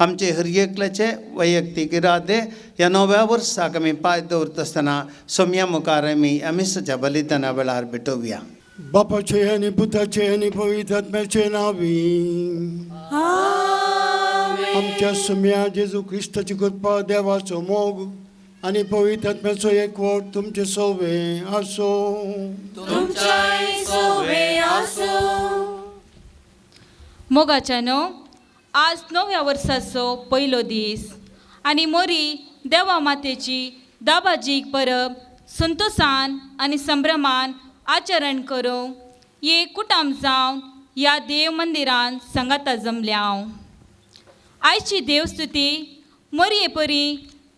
आमचे हर एकल्याचे वैयक्तीक इरादे ह्या नव्या वर्साक आमी पांय दवरता आसतना सोम्या मुखार आमी सच्या बलिदाना वेळार भेटोवया. बापाचे आणि पुताचे आणि पवित्र आत्म्याचे नावी. आमच्या सुम्या जेजू ख्रिस्ताची कृपा, देवाचो मोग आणि पवित्र आत्म्याचो एकवट तुमचे सोबे असो. मोगाच्यानो, आज नव्या वर्साचो पयलो दीस आनी मोरी देवा मातेची दाबाजीक परब संतोषान आनी संभ्रमान आचरण करूं एक कुटाम जावन ह्या देव मंदिरान सांगाता जमल्या हांव. आयची देवस्तुती मोरये परी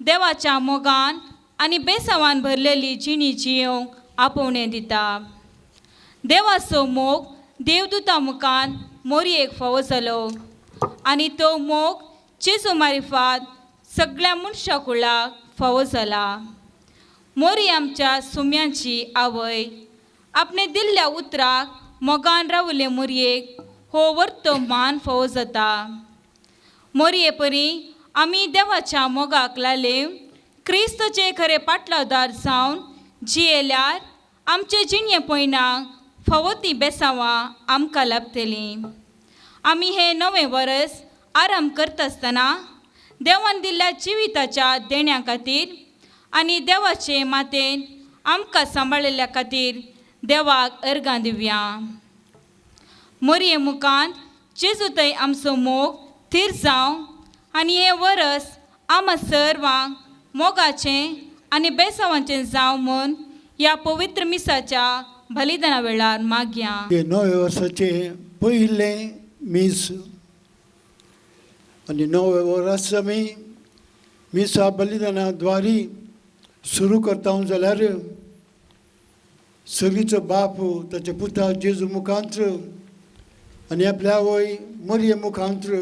देवाच्या मोगान आनी बेसावान भरलेली जिणी जियोंक आपोवणें दिता. देवाचो मोग देवदूता मुखान मोरयेक फावो जालो आनी तो मोग जेजू मारिफात सगळ्या मनशा कुळाक फावो जाला. मोरी आमच्या सुम्यांची आवय आपणे दिल्ल्या उतराक मोगान रावले मोरयेक हो वर्तो मान फावो जाता. मोरये परी आमी देवाच्या मोगाक लाले क्रिस्तचे खरे पाटलावदार जावन जियेल्यार आमचे जिणये पयणाक फावो ती बेसांवां आमकां लाभतलीं. आमी हे नवें वर्स आराम करता आसतना देवान दिल्ल्या जिविताच्या देण्या खातीर आनी देवाचे मातेन आमकां सांबाळिल्ल्या खातीर देवाक अर्गां दिवया. मोरये मुखान जेजू थंय आमचो मोग थीर जावं आनी हे वर्स आम्हा सर्वांक मोगाचें आनी बेसांवाचें जावं म्हूण ह्या पवित्र मिसाच्या बलिदाना वेळार मागया. हे नव्या वर्साचे पहिले मीस आणि नवे वर्स आमी मिसा बलिदाना द्वारी सुरू करता जाल्यार सगळीचो बाप ताच्या पुता जेजू मुखांत्र आनी आपल्या आवय मोरये मुखांत्र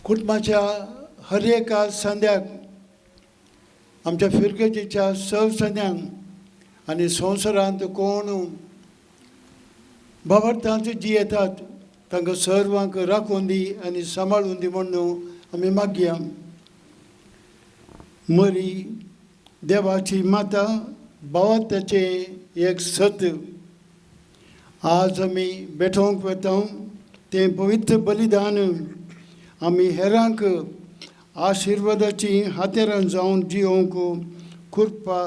कुटुंबाच्या हर एका संद्याक आमच्या फिरकेच्या सव संद्यांक आनी संवसारांत कोण बाबर्तांत जी येतात तांकां सर्वांक राखून दी आनी सांबाळून दी म्हणून आमी मागया. मोरी देवाची माता भावाताचे एक सत आज आमी बेठोवंक वता तें पवित्र बलिदान आमी हेरांक आशिर्वादाची हातेरां जावन जियोंक कृपा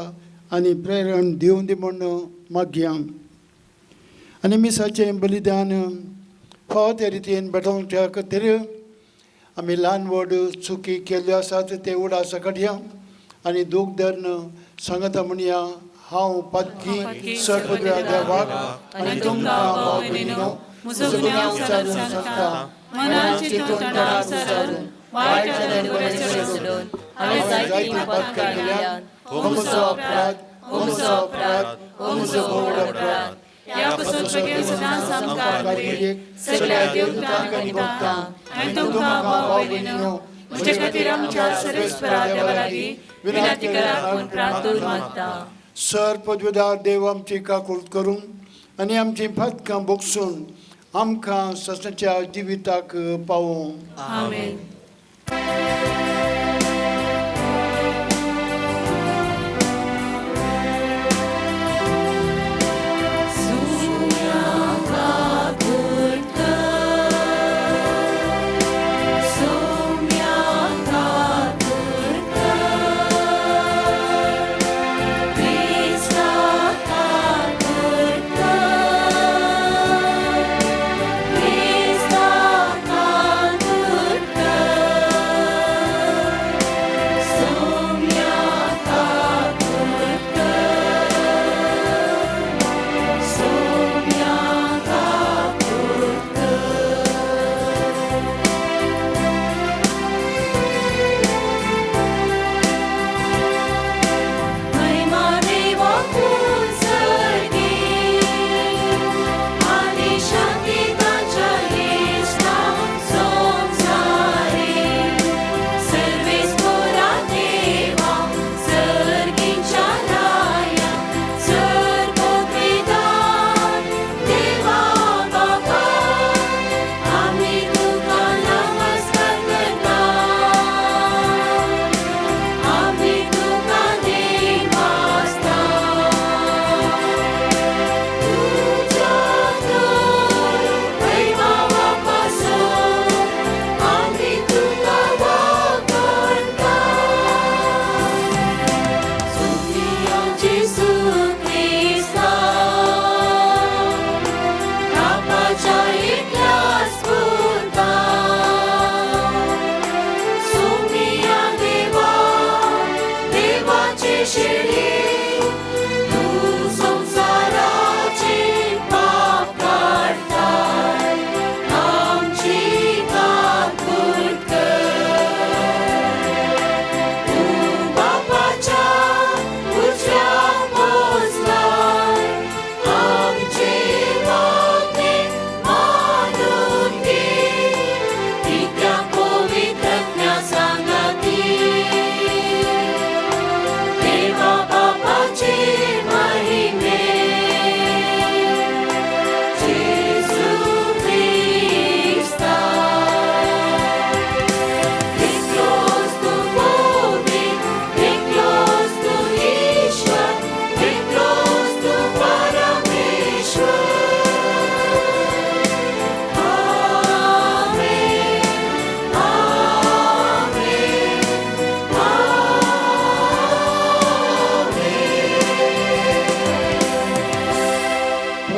आनी प्रेरण दिवन दी म्हणून मागया. आनी मिसाचें बलिदान फावो ते रितीन बेठोवच्या खातीर आमी ल्हान व्हड चुकी केल्ल्यो आसात ते उडासा काडया आनी दूख धਰਨ सांगता म्हणया. हांव पातकी सर्वग्रा देवाक आनी तुमकां भाव भयणीनो म्हजो गुन्यांव विचारून सांगता. मनाची चिंतून विचारून वायट आनी बरें सोडून हांवें जायती पातकां केल्यात. हो म्हजो अपराध, हो म्हजो अपराध, हो म्हजो व्हड अपराध. ह्या पासून बेगिनाच आमकां सगळ्या देवदूतांक आनी भक्तांक आनी तुमकां भाव भयणीनो म्हजे खातीर आमच्या सर्वेस्परा देवा लागीं विनंती करात म्हूण प्रार्थून मागता. सर पदवीदार देव आमची काकूळट करून आनी आमची फातकां भोगसून आमकां ससच्या जिविताक पावों. आमेन.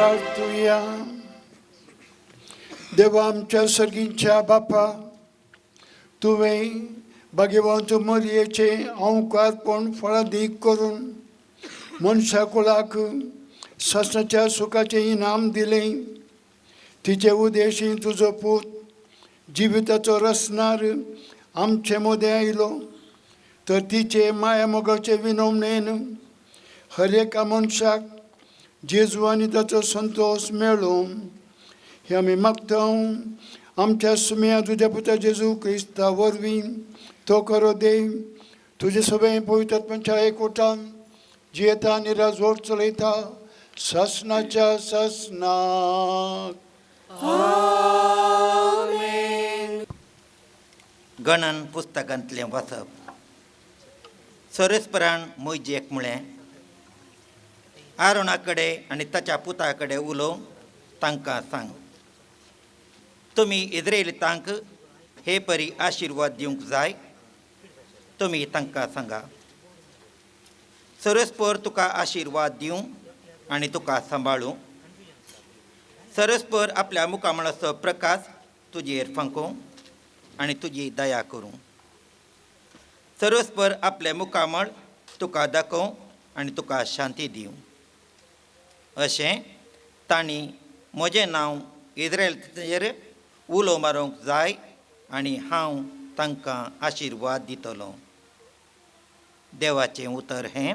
प्रार्थूया. देवा आमच्या सगळींच्या बापा, तुवें भाग्यवंत मरियेचे अंकारपण फळादीक करून मनशा कुळाक सस्नाच्या सुखाचे इनाम दिलें. तिचे उद्देशी तुजो पूत जिविताचो रचणार आमचे मदें आयलो, तर तिचे माया मोगाचे विनोमणेन हर एका मनशाक जेजू आनी ताचो संतोष मेळो हे आमी मागता. आमच्या सुमया तुज्या पुता जेजू क्रिस्ता वरवीं तो करो देव तुजे सगळे पवित्र आत्म्याच्या एकवटान जियेता आनी राजवट चलयता ससनाच्या ससनाक. गणन पुस्तकांतलें वाचप. सरस्परान मोयजेक म्हळें, आरोना कडेन आनी ताच्या पुता कडेन उलोवन तांकां सांग, तुमी इस्रायेलीतांक हे परी आशिर्वाद दिवंक जाय. तुमी तांकां सांगा, सरस्पर तुका आशिर्वाद दिवं आनी तुका सांबाळूं. सरस्पर आपल्या मुखामळाचो प्रकाश तुजेर फांको आनी तुजी दया करूं. सरस्पर आपले मुखामळ तुका दाखोवं आनी तुका शांती दिवं. अशें तांणी म्हजें नांव इस्रायेलीचेर उलो मारूंक जाय आनी हांव तांकां आशिर्वाद दितलों. देवाचें उतर हें.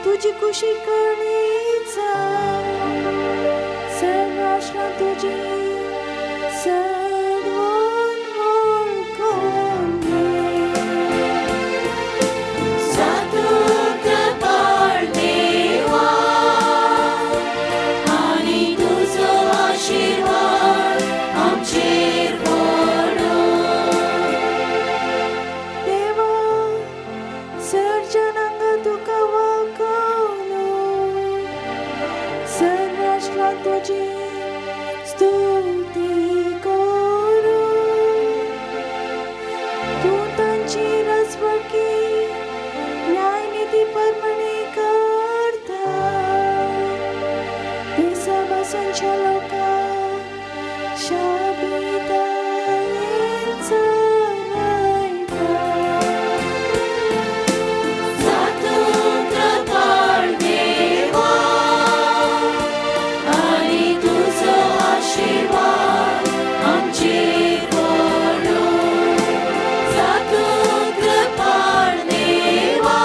तुझी खुशी कळीचा सर्वाश्रा तुझी सद्वन वळखून घे. सातू कृपाळ देवा आनी तुझो आशिर्वाद आमचेर पडो. देवा सर्जनांग तुका तुझी स्तुती करू. तू तांची रचवणुकी न्यायनिधी प्रमाणे करता. देशाभासांच्या लोकांक शाबितायेन चलयता. सातू कृपाळ देवा आशिर्वाद आमचेर पडो. सातू कृपाळ देवा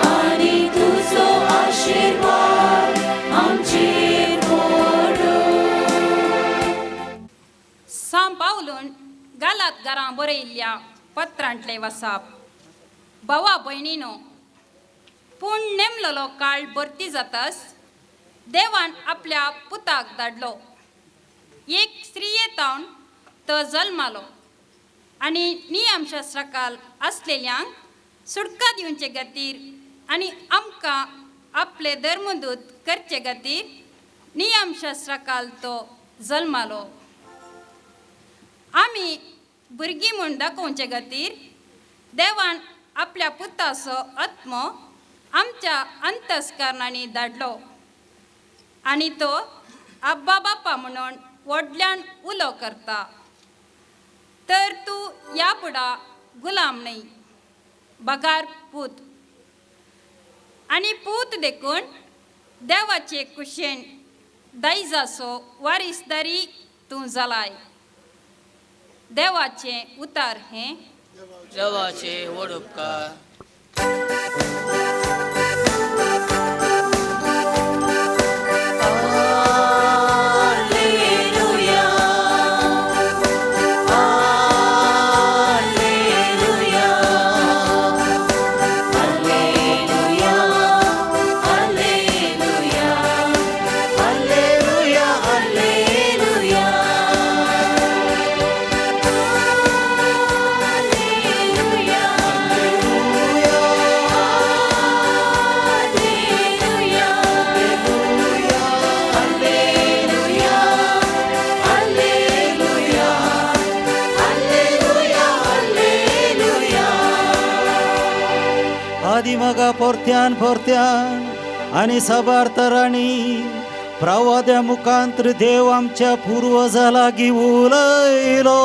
आनी तुजो आशिर्वाद आमचेर पडो. सांब पावलून गालात घरां बरयल्ल्या पत्रांतले वचप. भावा भयणीनो, पूण नेमलेलो काळ भरती जाताच देवान आपल्या पुताक धाडलो. एक स्त्रियेतावन तो जल्मालो आनी नियमशास्त्राकाल आसलेल्यांक सुटका दिवचे खातीर आनी आमकां आपले धर्मदूत करचे खातीर नियमशास्त्राकाल तो जल्मालो. आमी भुरगीं म्हूण दाखोवचे खातीर देवान आपल्या पुताचो आत्मो आमच्या अंतस्करणांनी धाडलो आनी तो आब्बा बापा म्हणून व्हडल्यान उलो करता. तर तूं ह्या फुडा गुलाम न्हय, बगार पूत. आनी पूत देखून देवाचे कुशेन दायजाचो वारीसदारी तूं जालाय. देवाचे उतार हे देवाचे व्हड उपकार Alleluia. Alleluia. Alleluia. Alleluia. Alleluia. Alleluia. आदिमगा पोरत्यान पोरत्यान आणि सबार्थराणी प्रवाद्या मुखांतर देव आमच्या पूर्वजाला उलयलो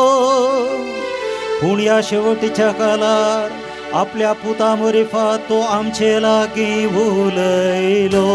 पूण या शेवटीच्या काळार आपल्या पुतामरिफा तो आमचे लागी उलयलो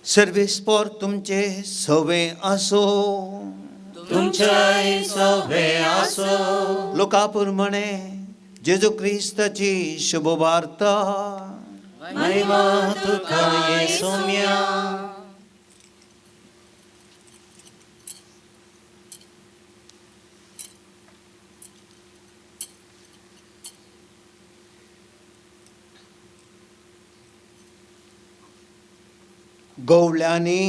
सर्वेस्पर तुमचे सवे असो तुमच्या सवे असो लोकापूर म्हणे जेजू ख्रिस्ताची शुभ वार्ता महिमा तुका येसुम्या गवळ्यांनी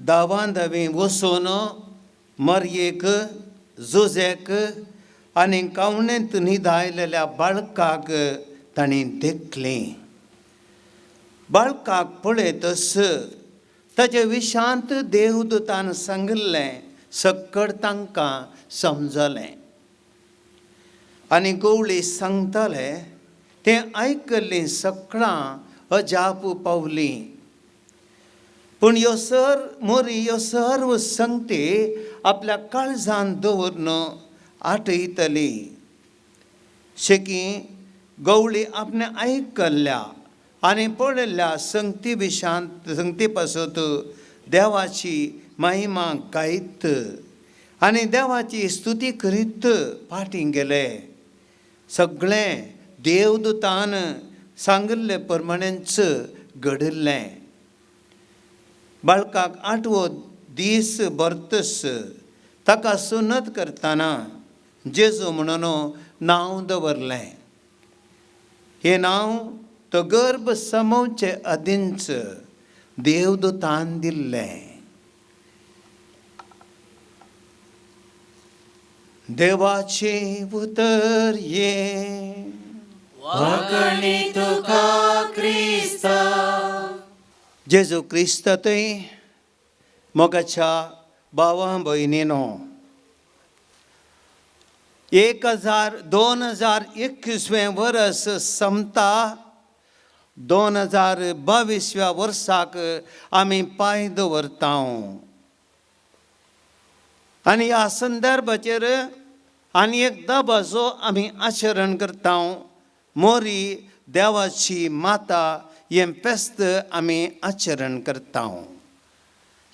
दावांदावी वसून मरयेक जोजेक आनी कावणेंत न्हिदायलेल्या बाळकाक तांणी देखलें बाळकाक पळयतस ताचे विशांत देवदूतान सांगलें सक्कड तांकां समजलें आनी गवळी सांगताले तें आयकल्लीं सकळां अजाप पावलीं पूण ह्यो मोरी ह्यो सर्व संगती आपल्या काळजांत दवरून आठयतली शेकी गवळी आपणे आयकल्ल्या आनी पळयल्ल्या संगती पासत देवाची महिमा गायत आनी देवाची स्तुती करीत फाटीं गेले सगळें देवदूतान सांगिल्ले प्रमाणेच घडिल्लें बाळकाक 8वो दीस भरतस ताका सुनत करतना जेजू म्हणून नांव दवरलें हें नांव तो गर्भ समोवचे आदींच देवदूतान दिल्लें देवाचे उतर ये वाकणी तुका क्रिस्ता जेजू क्रिस्त थंय मोगाच्या भावां भयणीनो 2021वें वर्स संपता 2022व्या वर्साक आमी पांय दवरता आनी ह्या संदर्भाचेर आनी एकदां भाजो आमी आचरण करता मोरी देवाची माता हें फेस्त आमी आचरण करता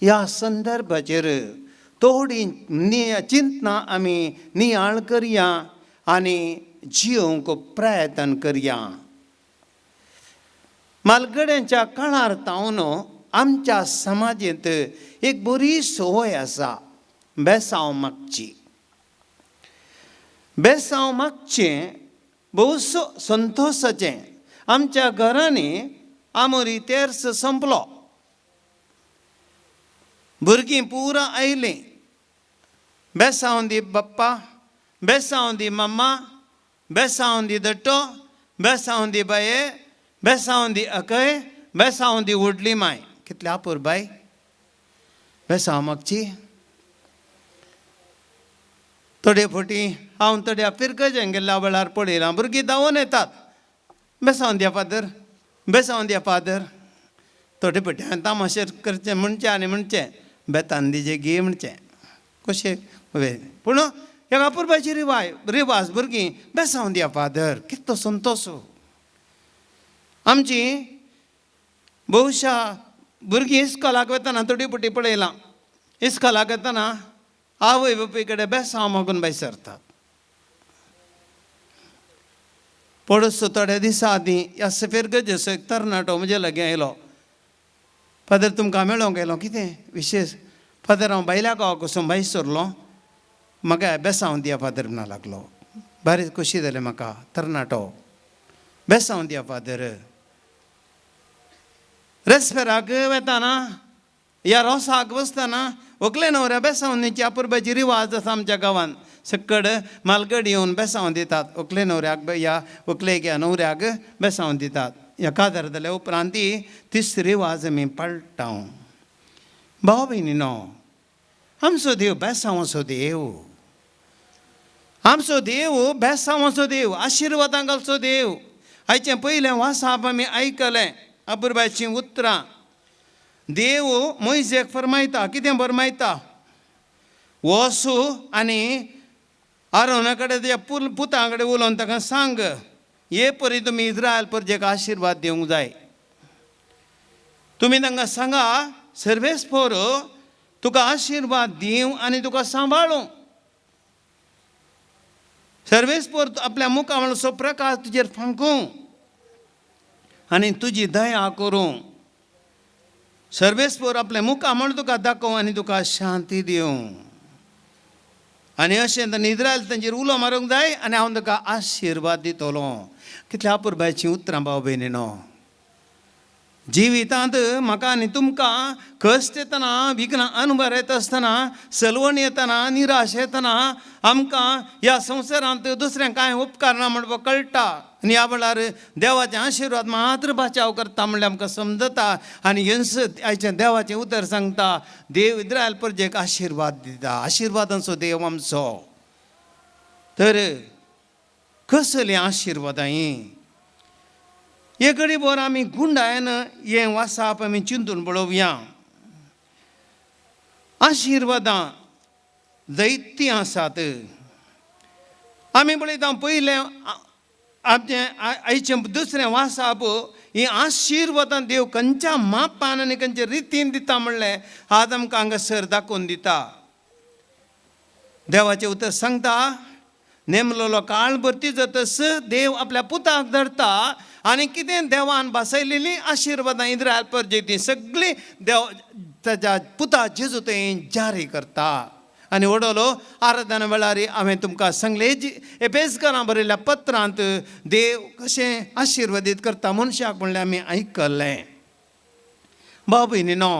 ह्या संदर्भाचेर थोडी चिंतना आमी नियाळ करया आनी जियोंक प्रयत्न करया मालगड्यांच्या काळार तावन आमच्या समाजींत एक बरी संवय आसा बेसांव मागचें भोव संतोशाचें आमच्या घरांनी आमोरी तेर्स संपलो भुरगीं पुरां आयलीं बेसांव दी बाप्पा बेसांव दी मम्मा बेसांव दी दट्टो बेसांव दी बाये बेसांव दी अकय बेसांव दी व्हडली माय कितले आपूर बाय बेसांव मागची थोडे फावटी हांव थोड्या फिरकजें गेल्ल्या वेळार पळयलां भुरगीं धांवून येतात बेसांव दिया फादर बेसांव दिया फादर थोडे पट्टे तामाशेर करचे म्हणचे आनी म्हणचे बेतान दिजे गे म्हणचे कशें पूण एक अपुरबाची रिवाज भुरगीं बेसांव दिया फादर कितलो संतोश आमची भोवशा भुरगीं इस्कॉलाक वतना थोडी पटी पळयलां इस्कॉलाक येतना आवय बापूय कडेन बेसांव मागून भायर सरतात पडसो थोड्या दिसा आदीं ह्या सफेर गजेचो एक तरणाटो म्हजे लागीं आयलो फादर तुमकां मेळोंक गेलो कितें विशेश फादर हांव बायल्या गांवाक वचून भायर सरलो म्हाका बेसांव दिया फादर म्हणून लागलो बरें खोशी जालें म्हाका तरणाटो बेसांव दिया फादर रेस्पेराक वेताना ह्या रोसाक बसतना व्हंकले न्हवऱ्या बेसांव दिवची अपुरबाची रिवाज आसा आमच्या गांवांत सकड मालगड येवन बेसांव दितात व्हंकले न्हवऱ्याक या व्हंकलेक या न्हवऱ्याक बेसांव दितात हेका धर जाल्या उपरांत तीच रिवाज आमी पाळटाव भाव भयणीनो आमचो देव बेसांवाचो देव आमचो देव बेसांवाचो देव आशिर्वादां घालचो देव हाचें पयलें वासाप आमी आयकलें अपुरबाचीं उतरां देव मोयजेक फरमायता कितें फरमायता वचू आनी आरोना कडेन तुज्या पुता कडेन उलोवन ताका सांग हे परी तुमी इस्रायल परजेक आशिर्वाद दिवंक जाय तुमी तांकां सांगा सर्वेस्पोर तुका आशिर्वाद दिवं आनी तुका सांबाळूं सर्वेस्पोर आपल्या मुखामळाचो प्रकाश तुजेर फांकूं आनी तुजी दया करूं सर्वेस्पोर आपले मुखामळ तुका दाखोवं आनी तुका शांती दिवं आनी अशें तेन्ना इस्रायल तांचेर उलो मारूंक जाय आनी हांव तुका आशिर्वाद दितलो कितल्या अपुरबायचीं उतरां भाव भयणीनो जिवितांत म्हाका आनी तुमकां कश्ट येतना विघ्नां अनुभव येता आसतना सलवण येतना निराश येतना आमकां ह्या संवसारांत दुसऱ्यांक कांय उपकार ना म्हणपाक कळटा आनी ह्या वेळार देवाचें आशिर्वाद मात्र बचाव करता म्हणल्यार आमकां समजता आनी आयचें देवाचें उतर सांगता देव इस्रायल परजेक आशिर्वाद दिता आशिर्वादांचो देव आमचो तर कसलीं आशिर्वादां हीं एक घडी भर आमी गुंडायन हें वासाप आमी चिंतून पळोवया आशिर्वादां दैत्य आसात आमी पळयता पयलें आयचें दुसरें वासाप ही आशिर्वादां देव खंयच्या मापान आनी खंयच्या रितीन दिता म्हणलें आज आमकां हांगासर दाखोवन दिता देवाचें उतर सांगता नेमलेलो काळ भरती जातस देव आपल्या पुताक धरता आनी कितें देवान बसयलेलीं आशिर्वादां इस्रायल परजेक ती सगळीं देव ताच्या पुता जेजू थंय जारी करता आनी वडलो आराधना वेळार हांवें तुमकां सांगलें एफेसकारां बरयल्ल्या पत्रांत देव कशें आशिर्वादीत करता मनशाक म्हणलें आमी आयकल्लें भाव भयणीनो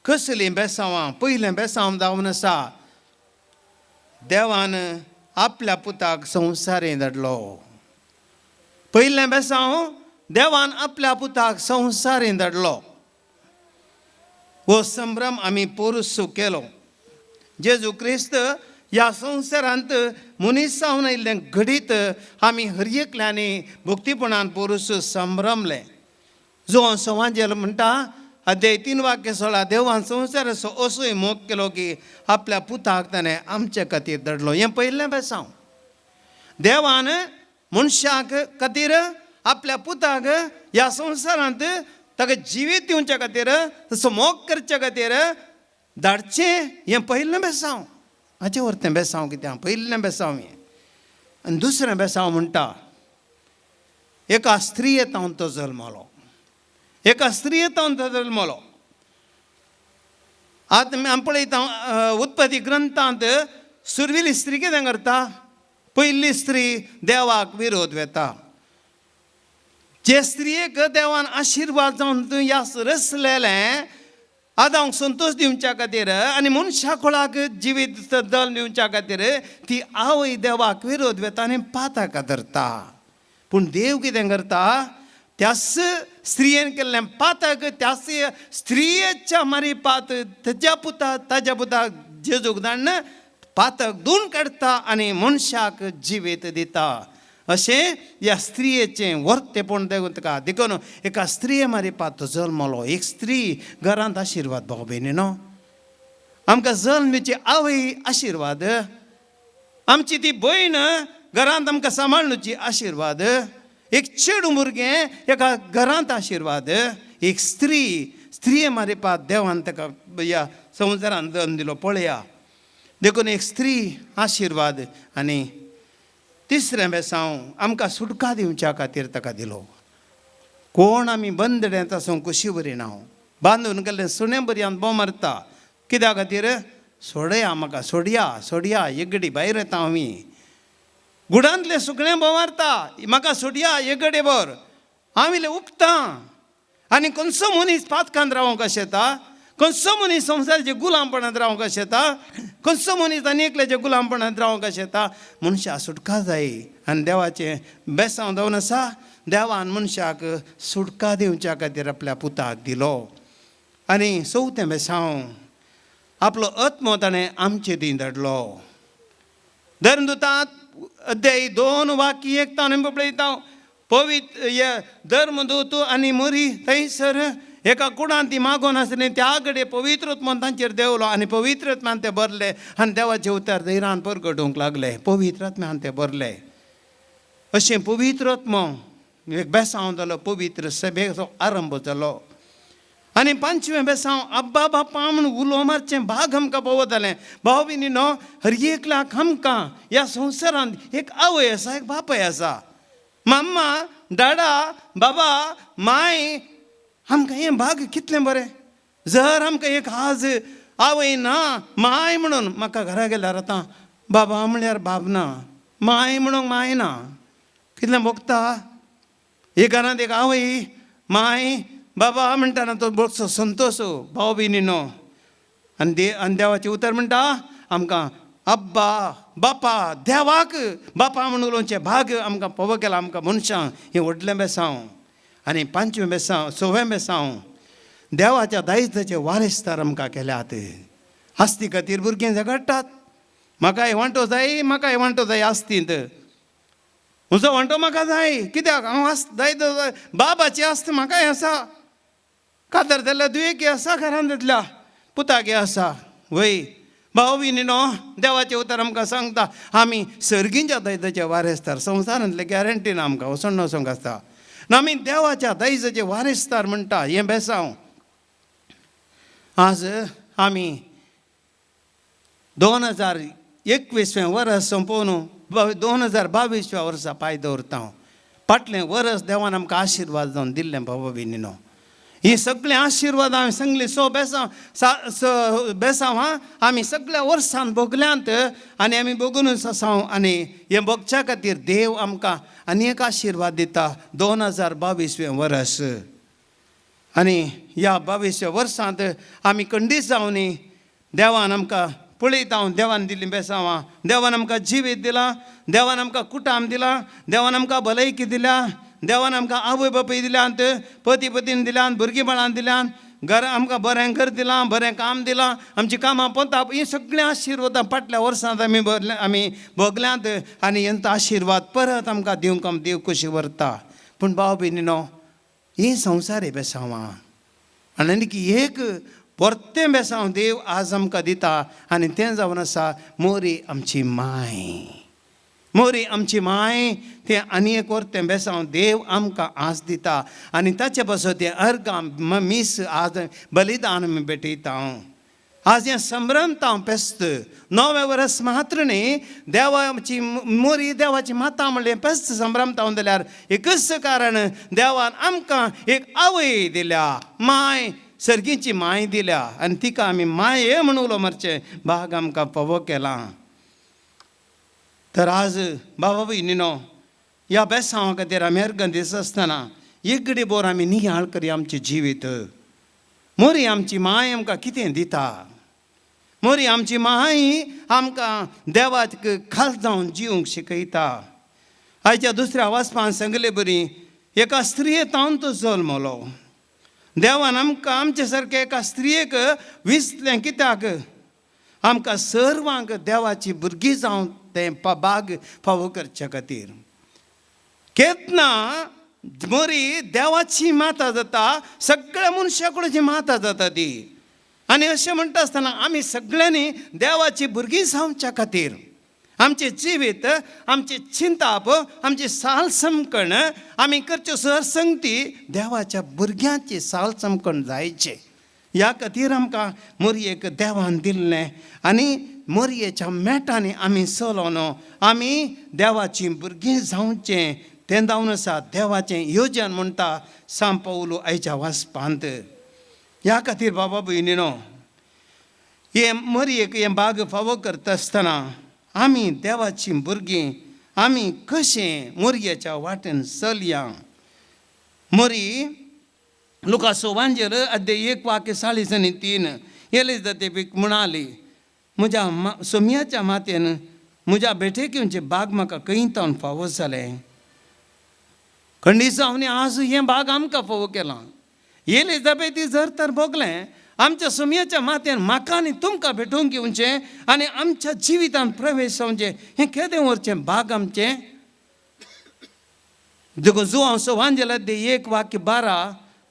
कसलीं बेसांवां पयलें बेसांव जावन आसा देवान आपल्या पुताक संवसारीं धाडलो पयलें बेसांव देवान आपल्या पुताक संवसारीं धाडलो हो संभ्रम आमी पोरसूं केलो जेजू क्रिस्त ह्या संवसारांत मनीस जावन आयिल्लें घडीत आमी हरयेकल्यांनी भक्तीपणान पोरसूं संभ्रमले जो संवाजेल म्हणटा अध्याय 3 वाक्य 16 देवान संवसाराचो असोय मोग केलो की आपल्या पुताक ताणें आमचे खातीर धाडलो हें पयलें बेसांव देवान मनशाक खातीर आपल्या पुताक ह्या संवसारांत ताका जिवीत दिवचे खातीर तसो मोग करचे खातीर धाडचें हें पयलें बेसांव हाचे व्हर बेसांव कित्याक पयलें बेसांव हें आनी दुसरें बेसांव म्हणटा एका स्त्रियेतावन तो जल्मलो एका स्त्रियेतावन तो जल्मलो आतां आमी पळयता उत्पत्ती ग्रंथांत सुरविली स्त्री कितें करता पयली स्त्री देवाक विरोध वेता जे स्त्रियेक देवान आशिर्वाद जावन ह्या रचलेलें आदांक संतोश दिवच्या खातीर आनी मनशा कुळाक जिवीत दल दिवच्या खातीर ती आवय देवाक विरोध वेता आनी पाताक धरता पूण देव कितें करता त्याच स्त्रियेन केल्लें पातक त्याच स्त्रियेच्या मारी पात ताच्या पुताक जेजूक धाडन पातक धुवन काडटा आनी मनशाक जिवीत दिता अशें ह्या स्त्रियेचें वर्तेपण तुका देखून एका स्त्रिये मारी पात जल्मलो एक स्त्री घरांत आशिर्वाद भाव भयणीनो आमकां जल्मेची आवय आशिर्वाद आमची ती भयण घरांत आमकां सांबाळणुची आशिर्वाद एक चेडूं भुरगें एका घरांत आशिर्वाद एक स्त्रिये मारी पात देवान ताका ह्या संवसारांत जल्म दिलो पळया देखून एक स्त्री आशिर्वाद आनी तिसरें बेसांव आमकां सुटका दिवच्या खातीर ताका दिलो कोण आमी बंदडे तासूं कशी बरी नांव बांदून गेल्लें सुणें बरयान मारता कित्या खातीर सोडया म्हाका सोडया एगडी भायर येता आमी गुडांतलें सुकणें मारता म्हाका सोडया एगडे बर हांवें उपता आनी खंयचो मनीस पातकांत रावंक शेता खंयचो मनीस संवसाराचे गुलामपणांत रावंक शेता खंयचो मनीस आनी एकल्याच्या गुलामपणांत रावंक शेता मनशाक सुटका जाय आनी देवाचें बेसांव जावन आसा देवान मनशाक सुटका दिवच्या खातीर आपल्या पुताक दिलो आनी चवथें बेसांव आपलो आत्मो ताणें आमचे दी धाडलो धर्मदुतांत अध्याय 2 वाक्य 1 ताणें पळयता पवित्र धर्मदूत आनी मरी थंयसर एका कुडांत ती मागोन आसली त्या कडेन पवित्रत्मान तांचेर देवलो आनी पवित्रत्मान ते भरले आनी देवाचे उतर धैर्यान परगटूंक लागले पवित्रत्मान ते भरले अशें पवित्रत्म एक बेसांव जालो पवित्र सभेचो आरंभ जालो आनी 5वें बेसांव अब्बा बापा म्हूण उलो मारचें भाग आमकां पळोवतालें भाव भयणीनो हर एकल्याक आमकां ह्या संवसारांत एक आवय आसा एक बापाय आसा मम्मा डाडा बाबा माय आमकां हें भाग कितलें बरें जर आमकां एक आज आवय ना माय म्हणून म्हाका घरा गेल्यार आतां बाबा म्हळ्यार बाब ना माय म्हणून माय ना कितलें भोगता एक घरांत एक आवय माय बाबा म्हणटाना तो बोडसो संतोश भाव भयणीनो आनी देवाचें उतर म्हणटा आमकां अब्बा बापा देवाक बापा म्हणून उलोवचें भाग आमकां पळोवंक गेला आमकां मनशांक हें व्हडलें बेसांव आनी 5वें बेसांव 6वें बेसांव देवाच्या दायजाचे वारेस्तार आमकां केल्यात आस्ती खातीर भुरगीं झगडटात म्हाका हे वांटो जाय म्हाका हे वांटो जाय आस्तींत म्हजो वांटो म्हाका जाय कित्याक हांव दायज बाबाची आस्त म्हाका हें आसा कातर जाल्यार दुयेकी आसा घरांत जातल्या पुतागे आसा वय भाव भयणीनो देवाचें उतर आमकां सांगता आमी सर्गींच्या दायजाचे वारेस्तार संवसारांतले गॅरंटी ना आमकां वचोन वचोंक आसता आमी देवाच्या दायजाचे वारेस्तार म्हणटा हें बेसांव आज आमी 2021वें वर्स संपोवन 2022व्या वर्सा पांय दवरता फाटलें वर्स देवान आमकां आशिर्वाद जावन दिल्लें भाव भयणीनो ही सगळें आशिर्वाद हांवें सांगली बेसांव आमी सगळ्या वर्सान भोगल्यांत आनी आमी भोगूनच आसा आनी हें भोगच्या खातीर देव आमकां आनी एक आशिर्वाद दिता 2022वें वर्स आनी ह्या 22व्या वर्सांत आमी खंडीत जावन देवान आमकां पळयता देवान दिल्लीं बेसांवां देवान आमकां जिवीत दिलां देवान आमकां कुटाम दिलां देवान आमकां भलायकी दिल्या देवान आमकां आवय बापूय दिल्यात पती पतीन दिल्यात भुरगीं बाळां दिल्यात घर आमकां बरें घर दिलां बरें काम दिलां आमचीं कामां पोंता हीं सगळीं आशिर्वादां फाटल्या वर्सांत आमी भोगल्यांत आनी हेंचो आशिर्वाद परत आमकां दिवंक देव कशी व्हरता पूण भाव भयणीनो ही संवसारी बेसांवां आनी एक परतें बेसांव देव आज आमकां दिता आनी तें जावन आसा मोरी आमची माय तें आनी एक परतें बेसांव देव आमकां आज दिता आनी ताचे पासून तें अर्गां मीस आज बलिदान आमी भेटयता आज हें संभ्रमता पेस्त 9वें वर्स मात्र न्ही देवाची मोरी देवाची माता म्हणलें पेस्त संभ्रमता जाल्यार एकच कारण देवान आमकां एक आवय दिल्या माय सर्गीची माय दिल्या आनी तिका आमी माये म्हणून उलो मारचें भाग आमकां पवो केला तर आज बाबा भयणीनो ह्या बेसांवा खातीर आमी अर्गां दीस आसतना एक बोर आमी नियाळ करी आमचें जिवीत मोरी आमची माय आमकां कितें दिता मोरी आमची माय आमकां देवाक खास जावन जिवंक शिकयता आयच्या दुसऱ्या वाचपान सांगलें बरी एका स्त्रियेंतावन तो जल्मलो देवान आमकां आमचे सारके एका स्त्रियेक विसलें कित्याक आमकां सर्वांक देवाची भुरगीं जावन तें भाग फावो करचे खातीर केतना मोरी देवाची माता जाता, सगळ्या मनशाकुळाची माता जाता ती. आनी अशें म्हणटा आसतना आमी सगळ्यांनी देवाची भुरगीं जावच्या खातीर आमचें जिवीत, आमची चिंताप, आमची साल समकण आमी करच्यो सरसंगती देवाच्या भुरग्यांची साल समकण जायचे. ह्या खातीर आमकां मोरयेक देवान दिल्लें आनी मोरयेच्या मेटांनी आमी चलोन आमी देवाची भुरगीं जावचें. तें जावन आसा देवाचें येवजन म्हणटा सांत पौलो आयच्या वाचपांत. ह्या खातीर बाबा भयणीनो, हे मोरयेक हे बाग फावो करता आसतना आमी देवाची भुरगीं आमी कशें मोरयेच्या वाटेन चलया. मोरी लुका सोवांजेर अध्याय 1:3 एलिझाबेथ म्हणाली, म्हज्या सोमयाच्या मातयेन म्हज्या बेटेकीचे बाग म्हाका कयतावन फावो जालें. खंडीसांवनी आज हें बाग आमकां फावो केलां. एलिझाबेथी जर तर भोगलें आमच्या सोमयाच्या मातयेन म्हाका आनी तुमकां भेटोवंक येवचें आनी आमच्या जिवितांत प्रवेश जावचें, हें केदें व्हरचें बाग आमचें. देखून जुआंव सोवांजेर अध्याय 1:12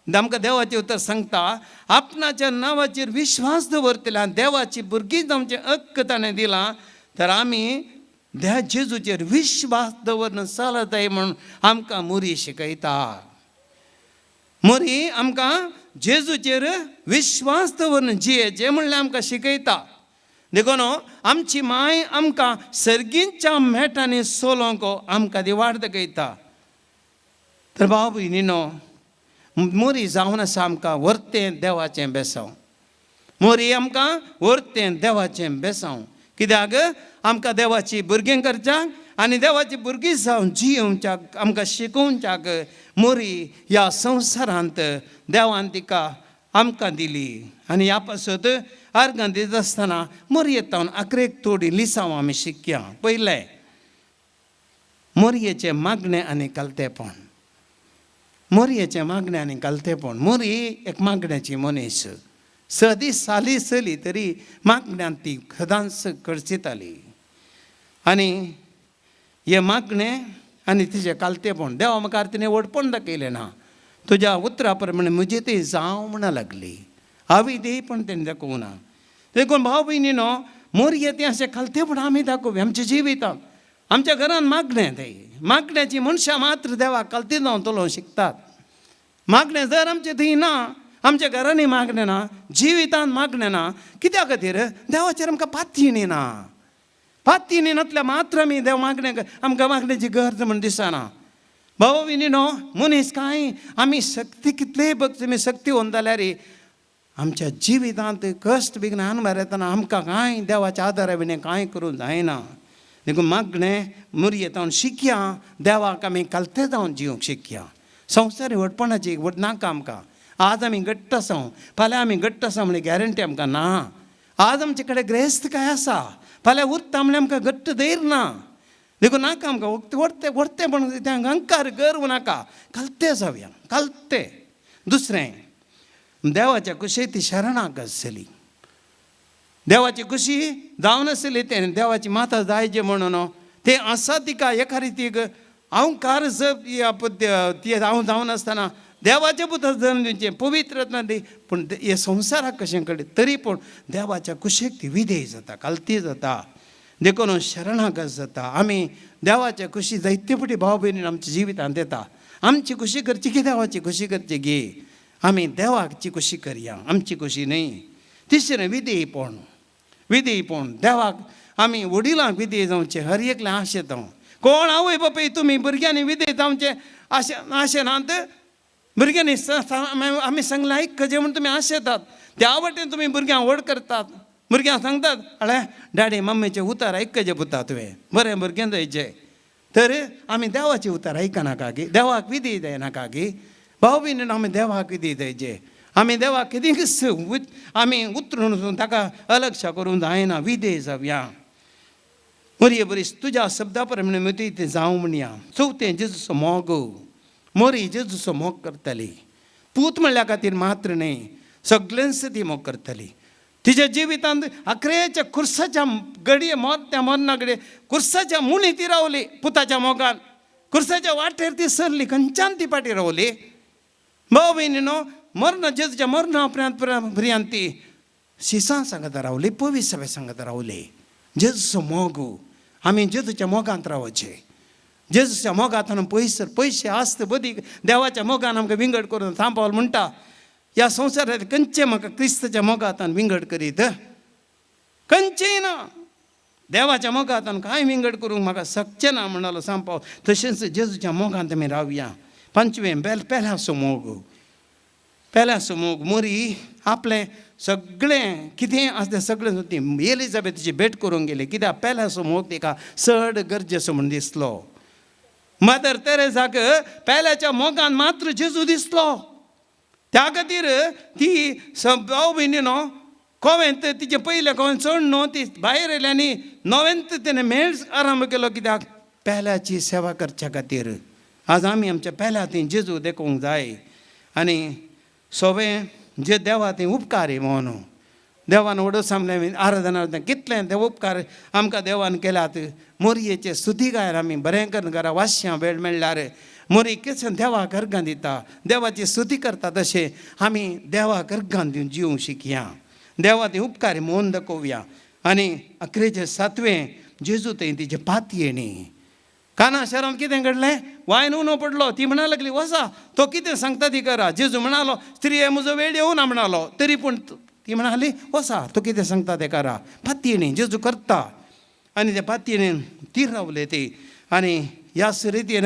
आमकां देवाचें उतर सांगता, आपणाच्या नांवाचेर विश्वास दवरतल्यान देवाची भुरगीं जावचें हक्क ताणें दिलां. तर आमी जेजूचेर विश्वास दवरून चलत जाय म्हणून आमकां मोरी शिकयता. मोरी आमकां जेजूचेर विश्वास दवरून जियेचें म्हणल्यार आमकां शिकयता. देखून आमची माय आमकां सर्गींच्या मेटांनी चलोवंक आमकां ती वाट दाखयता. तर भाव भयणीनो, मोरी जावन आसा आमकां व्हरतें देवाचें बेसांव. मोरी आमकां व्हरतें देवाचें बेसांव. कित्याक आमकां देवाची भुरगीं करच्याक आनी देवाची भुरगीं जावन जियोवच्याक आमकां शिकोवच्याक मोरी ह्या संवसारांत देवान तिका आमकां दिली. आनी ह्या पासत अर्गां दिता आसतना मोरयेतावन 11 थोडी लिसांव आमी शिकया. पयलें, मोरयेचें मागणें आनी कालतेपण. मोरयेचें मागणें आनी कालतेपण. मोरी एक मागण्याची मनीस. सदीस साली चली तरी मागण्यान ती सदांच करचिताली. आनी हे मागणें आनी तिचें कालतेपण देवा म्हाका तिणें वडपण दाखयलें ना. तुज्या उतरा प्रमाणे म्हजी ती जावं म्हणा लागली. हांवें ती पण तेणें दाखोवना. देखून भाव भयणीनो, मोरये तें अशें कालतेपण आमी दाखोवया आमच्या जिवितांत. आमच्या घरान मागणें तें मागण्याची मनशां मात्र देवाक कालते जावन चलोवंक शिकतात. मागणें जर आमचें थंय ना, आमच्या घरांनी मागणें ना, जिवितांत मागणें ना, कित्या खातीर देवाचेर आमकां पातयणी ना. पातयणी नासल्यार मात्र आमी देव मागणें आमकां मागण्याची गरज म्हण दिसना. भाव भयणीनो, मनीस कांय आमी शक्ती कितलेय भक्ती शक्ती होवन जाल्यार आमच्या जिवितांत कश्ट बिगन भायर येतना आमकां कांय देवाच्या आदारा विणे कांय करूंक जायना. देखून मागणें मोरयेतावन शिकया. देवाक आमी कालते जावन जिवंक शिकया. संवसारी वडपणाची नाका आमकां. आज आमी घट्ट आसा, फाल्यां आमी घट्ट आसा म्हणून गॅरंटी आमकां ना. आज आमचे कडेन ग्रेस्त काय आसा, फाल्यां उरता म्हणल्यार आमकां घट्ट धैर्य ना. देखून नाका आमकां व्हरते व्हरते पण त्या अहंकार गर्व नाका. कालते जावया, कालते. दुसरें, देवाच्या कुशीक ती शरणागत जाली. देवाची कुशी जावन आसली तें देवाची माता जायचे म्हणून तें आसा तिका एका रितीक अहंकार ती हांव जावन आसतना देवाचे पुता जन्म दिवचें पवित्र दी. पूण हे संवसाराक कशें कळ्ळें तरी पूण देवाच्या कुशीक ती विधेय जाता, कालती जाता. देखून शरणागत जाता. आमी देवाच्या कुशी जायते फावटी भाव भयणीन आमच्या जिवितांत येता. आमची कुशी करची की देवाची कुशी करची गे. आमी देवाची कुशी करया, आमची कुशी न्हय. तिसरें, विधेयपण. विधेयपण देवाक आमी वडिलांक विधेय जावचें हर एकलें आशेता. कोण आवय बापूय तुमी भुरग्यांनी विधेय जावचें आशेनात. भुरग्यांनी आमी सांगलें आयकचें म्हूण तुमी आशेतात. त्या वाटेन तुमी भुरग्यांक व्हड करतात. भुरग्यांक सांगतात, अळे डॅडी मम्मीचें उतर आयकचें पुता तुवें, बरें भुरगें जायचें. तर आमी देवाचें उतर आयकनाका गे, देवाक विधेय जायनाका गे. भाव भयणीन आमी देवाक विधेय जायचें. आमी देवाक कितें आमी उतरून ताका अलक्षा करूंक जायना. विधेय जावया. मोरये बरीस तुज्या शब्दा प्रमाणे मती तें जावं म्हणया. चवथें, जेजूचो मोग. मोरी जेजूचो मोग करताली. पूत म्हणल्या खातीर मात्र न्हय, सगळ्यांच ती मोग करताली. तिच्या जिवितांत 11 खुर्साच्या घडये मोद त्या मरना घडये खुर्साच्या मुणी ती रावली पुताच्या मोगान. कुर्साच्या वाटेर ती सरली खंयच्यान ती पाटी रावली भाऊ बहिणीनो मरण जेजूच्या मरणा पर्यंत ती शिसां सांगत रावली पवीस सभे सांगत रावली जेजूचो मोग आमी जेजूच्या मोगांत रावचे जेजूच्या मोगांत पयशे आस्त बदी देवाच्या मोगान आमकां विंगड करून थांबवल म्हणटा ह्या संवसारांत खंयचे म्हाका क्रिस्ताच्या मोगांत विंगड करीत खंयचेय ना देवाच्या मोगांत कांय विंगड करूंक म्हाका शकचें ना म्हणलो सांगपाव तशेंच जेजूच्या मोगांत आमी रावया 5वें पेल्याचो मोग पेल्याचो मोग मोरी आपलें सगळें कितें आसा तें सगळें ती एलिझाबेथीची भेट करूंक गेली कित्याक पेल्याचो मोग तिका चड गरजेचो म्हूण दिसलो मदर तेरेसाक पेल्याच्या मोगान मात्र जेजू दिसलो त्या खातीर ती भाव भयणीनो कोवेंत तिचे पयले कोवें चड न्हू ती भायर येयली आनी नवेंत तिणें मेळ आरंभ केलो कित्याक पेल्याची सेवा करच्या खातीर आज आमी आमच्या पेल्या थंय जेजू देखूंक जाय आनी सगळें जे देवा थंय उपकार म्हणून देवान व्हडो सामलें आराधना कितलें ते उपकार आमकां देवान केल्यात मोरयेचे स्तुती गायन आमी बरें करून घरा वाजश्यां वेळ मेळ्ळ्यार मोरी कितें देवाक अर्गां दिता देवाची स्तुती करता तशें आमी देवाक अर्गां दिवन जिवंक शिकया देवा थंय उपकार म्हणून दाखोवया आनी अकरेचे 7वें जेजू थंय तिचे पातयेणी काना शारांत कितें घडलें वायन उणो पडलो ती म्हणा लागली वसा तो कितें सांगता ती करा जेजू म्हणालो स्त्रिये म्हजो वेळ येवना म्हणालो तरी पूण ती म्हणाली वसा तो कितें सांगता तें करा पातयेणी जेजू करता आनी त्या पातयेणीन तीर रावले ती आनी ह्याच रितीन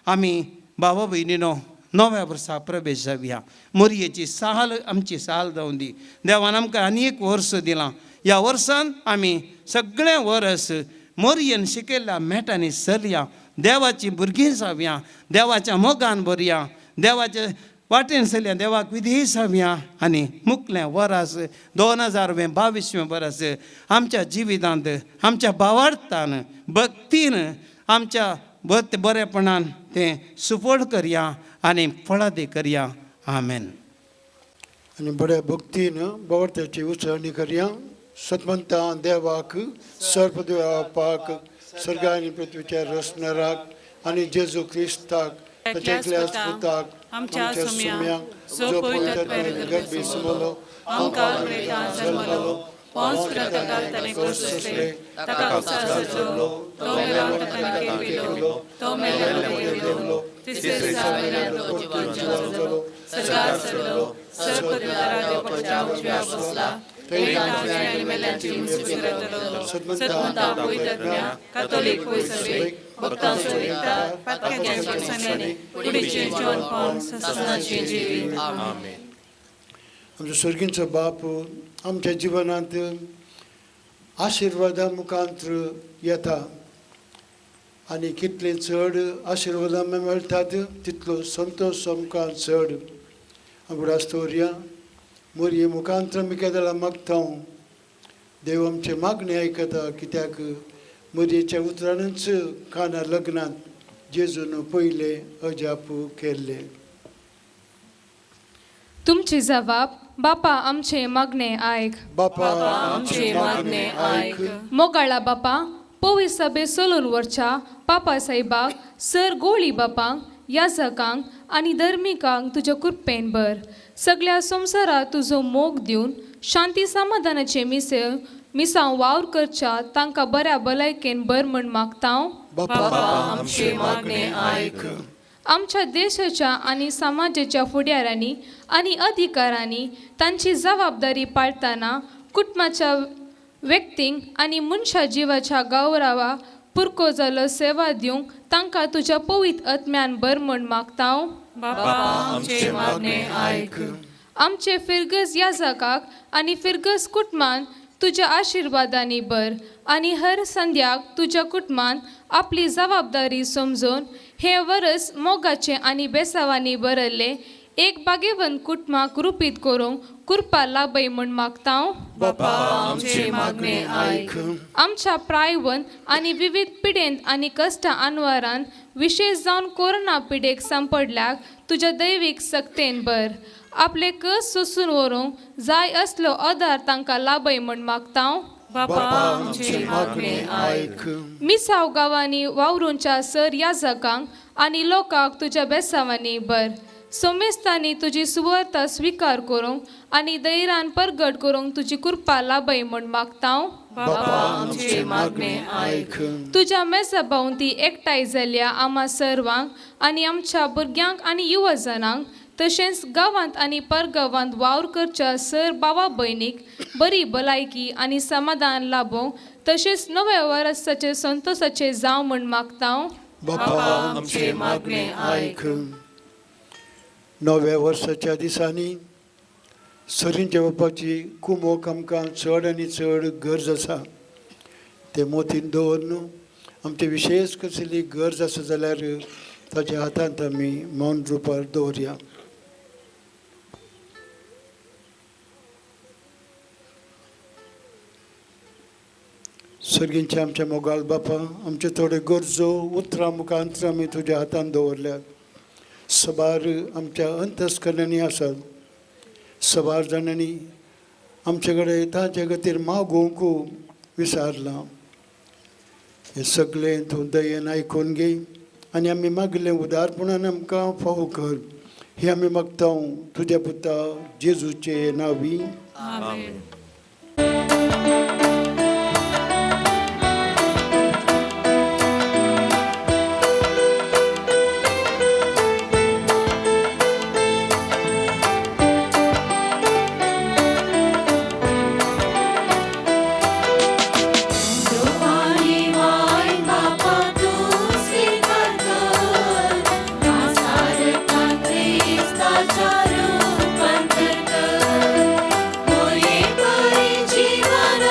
आमी भावा भयणीनो नव्या वर्साक प्रवेश जावया मोरयेची साल आमची साल जावं दी देवान आमकां आनी एक वर्स दिलां ह्या वर्सान आमी सगळें वर्स मोरयेन शिकयल्ल्या मेटांनी चलया देवाची भुरगीं जावया देवाच्या मोगान भरया देवाच्या वाटेन चलया देवाक विधेय जावया आनी मुखलें वर्स 2022वें वर्स आमच्या जिवितांत आमच्या भावार्थान भक्तीन आमच्या बरेपणान तें सुफळ करया आनी फळादी करया आमेन आनी बऱ्या भक्तीन भावार्थाची उजळणी करया सतमंता देवाक सर्वदेवापाक स्वर्गा आनी पृथ्वीच्या रचणाराक आनी जेजू क्रिस्ताक ताच्या एकल्याच पुताक आमच्या सुम्याक जो पवित्र गर्भी समलो आमकां वेदांत जल्मलो पोंस पिलाताक ताणें क्रूसाचेर ताका उसार जोडलो तो मेलो ताका केलो तो मेलो देवलो तिसरे दिसा वयल्यान तो जिवंत जालो स्वर्गाक चडलो सर्वदेवाच्या पच्या उजव्याक बसला सतमंता पवित्र कातोलीक सभेक भक्तांचो एकता पातक्याचे सन्यानी कुडीचे जीवन पावन ससनाचे जिवीत आमेन आमचो स्वर्गींचो बाप आमच्या जिवनांत आशिर्वादा मुखांतर येता आनी कितले चड आशिर्वादां मेळटात तितलो संतोश आमकां चड आमकां आस्तोरिया मोरये मुखांतर आमी केदाळा मागता देव आमचे मागणी आयकता कित्याक मोरयेच्या उतरानच काना लग्नांत जेजून पयले अजाप केल्ले तुमची जबाब बापा आमचे मागणे आयक बापा आमचे मागणे आयक मोगाळा बापा पवी सभे सोलून वरच्या पापा साहेबाक सर गोळी बापांक याजकांक आनी धर्मिकांक तुज्या कृपेन भर सगळ्या संवसारात तुजो मोग दिवन शांती समाधानाचे मिसांव वावर करच्या तांकां बऱ्या भलायकेन बर म्हण मागता बापा आमचे मागणे आयक आमच्या देशाच्या आणि समाजाच्या फुडाऱ्यांनी आणि अधिकाऱ्यांनी तांची जबाबदारी पाळतना कुटुंबाच्या व्यक्तींक आणि मनशा जिवाच्या गौरवा पुरको जालो सेवा दिवंक तांकां तुज्या पवित्र आत्म्यान बर म्हण मागता बापा आमचे मागणे आयक आमचे फिरगस याजकाक आणि फिरगस कुटुंबान तुज्या आशिर्वादांनी बर आणि हर संध्याक तुज्या कुटुंबान आपली जबाबदारी समजून हे वर्स मोगाचे आणि बेसावांनी बरयल्ले एक बागेवन कुटुंबाक रुपीत करूंक कृपा लाभय म्हण मागता बापा आमचे मागणे आयक आमच्या प्रायवन आणि विविध पिडेंत आणि कश्टां आनवारान विशेष जावन कोरोना पिडेक सांपडल्याक तुज्या दैवीक सक्तेन बर आपले कस सोसून व्हरूंक जाय असलो आदार तांकां लाभय म्हण मागता बापा आमचे मागणे ऐक. मिसाव गांवांनी वावरूंच्या सर याजकांक आनी लोकांक तुज्या बेसांवांनी बर. सोमेस्तांनी तुजी सुवार्ता स्विकार करूंक आनी दैरान परगट करूंक तुजी कृपा लाभय म्हूण मागता. बापा आमचे मागणे ऐक. तुज्या मेसा भोंवती एकठांय जाल्ल्या आम्हा सर्वांक आनी आमच्या भुरग्यांक आनी युवजनांक तशेंच गांवांत आनी परगांवांत वावर करच्या सर भावा भयणीक बरी भलायकी आनी समाधान लाभोवंक तशेंच नव्या वर्साचे संतोशाचे जावं म्हूण मागता. बापा आमचे मागणे ऐक. नव्या वर्साच्या दिसांनी सरींच्या बापाची कुमोक आमकां चड आनी चड गरज आसा. ते मोतीन दवरन आमचे विशेष कसली गरज आसा जाल्यार ताच्या हातांत आमी मौन रुपार दवरया. सर्गींचे आमच्या मोगाळ बापा, आमचे थोडे गरजो उतरां मुखांतर आमी तुज्या हातांत दवरल्यात. सबार आमच्या अंतस्करणांनी आसात. सबार जाणांनी आमचे कडेन ताचे खातीर मागोवंक विसारलां. हें सगळें तूं दयेन आयकून घे आनी आमी मागिल्लें उदारपणान आमकां फावो कर. हें आमी मागता तुज्या पुता जेजूचे नांवी. आमेन. जीवन